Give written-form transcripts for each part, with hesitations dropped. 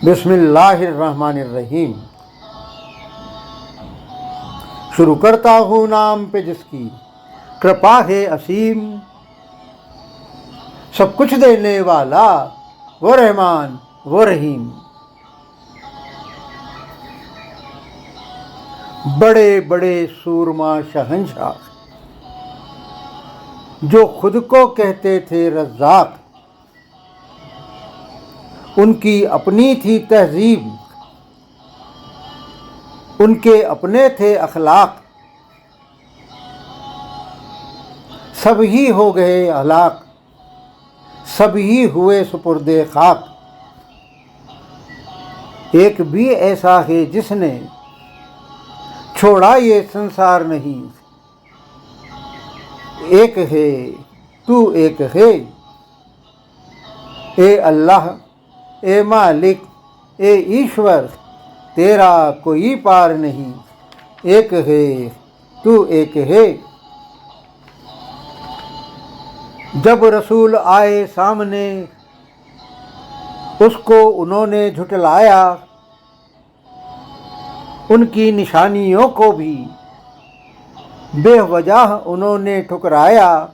بسم اللہ الرحمن الرحیم۔ شروع کرتا ہوں نام پہ جس کی کرپا ہے اسیم، سب کچھ دینے والا وہ رحمان وہ رحیم۔ بڑے بڑے سورما شہنشاہ جو خود کو کہتے تھے رزاق، ان کی اپنی تھی تہذیب، ان کے اپنے تھے اخلاق، سب ہی ہو گئے ہلاک، سب ہی ہوئے سپرد خاک۔ ایک بھی ایسا ہے جس نے چھوڑا یہ سنسار نہیں، ایک ہے تو ایک ہے، اے اللہ اے مالک اے ایشور، تیرا کوئی پار نہیں، ایک ہے تو ایک ہے۔ جب رسول آئے سامنے اس کو انہوں نے جھٹلایا، ان کی نشانیوں کو بھی بے وجہ انہوں نے ٹھکرایا۔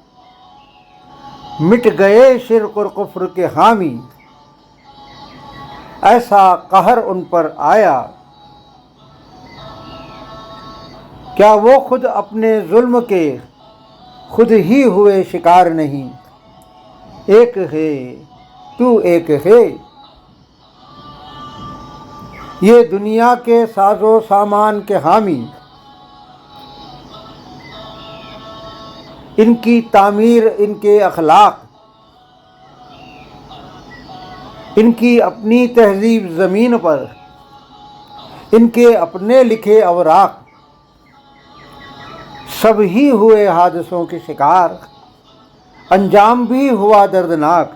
مٹ گئے شرک اور کفر کے حامی، ایسا قہر ان پر آیا۔ کیا وہ خود اپنے ظلم کے خود ہی ہوئے شکار نہیں، ایک ہے تو ایک ہے۔ یہ دنیا کے ساز و سامان کے حامی، ان کی تعمیر ان کے اخلاق، ان کی اپنی تہذیب زمین پر، ان کے اپنے لکھے اوراق، سب ہی ہوئے حادثوں کے شکار، انجام بھی ہوا دردناک۔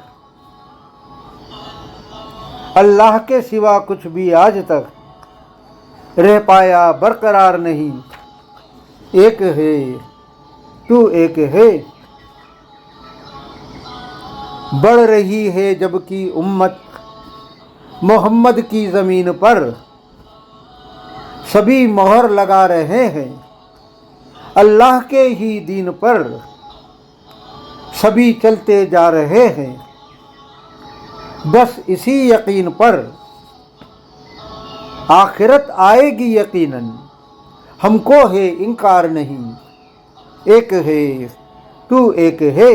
اللہ کے سوا کچھ بھی آج تک رہ پایا برقرار نہیں، ایک ہے تو ایک ہے۔ بڑھ رہی ہے جب کی امت محمد کی زمین پر، سبھی مہر لگا رہے ہیں اللہ کے ہی دین پر، سبھی چلتے جا رہے ہیں بس اسی یقین پر۔ آخرت آئے گی یقیناً، ہم کو ہے انکار نہیں، ایک ہے تو ایک ہے۔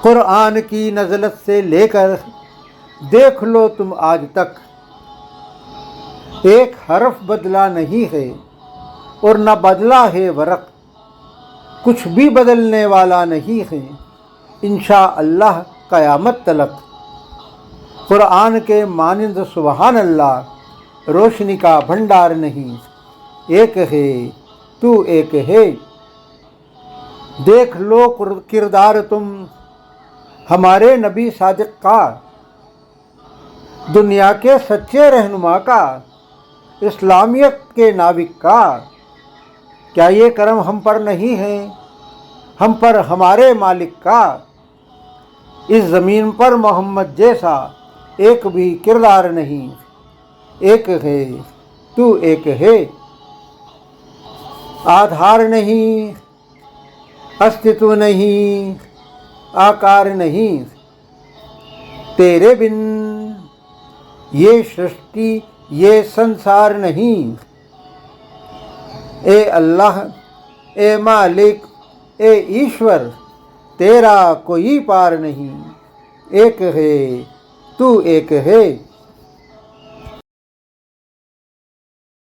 قرآن کی نزلت سے لے کر دیکھ لو تم آج تک، ایک حرف بدلا نہیں ہے اور نہ بدلا ہے ورق، کچھ بھی بدلنے والا نہیں ہے انشاءاللہ قیامت تلک۔ قرآن کے مانند سبحان اللہ روشنی کا بھنڈار نہیں، ایک ہے تو ایک ہے۔ دیکھ لو کردار تم ہمارے نبی صادق کا، دنیا کے سچے رہنما کا، اسلامیت کے ناوک کا۔ کیا یہ کرم ہم پر نہیں ہے، ہم پر ہمارے مالک کا؟ اس زمین پر محمد جیسا ایک بھی کردار نہیں، ایک ہے تو ایک ہے۔ آدھار نہیں، استتو نہیں، آکار نہیں، تیرے بن یہ سرشٹی یہ سنسار نہیں۔ اے اللہ اے مالک اے ایشور، تیرا کوئی پار نہیں، ایک ہے تو ایک ہے۔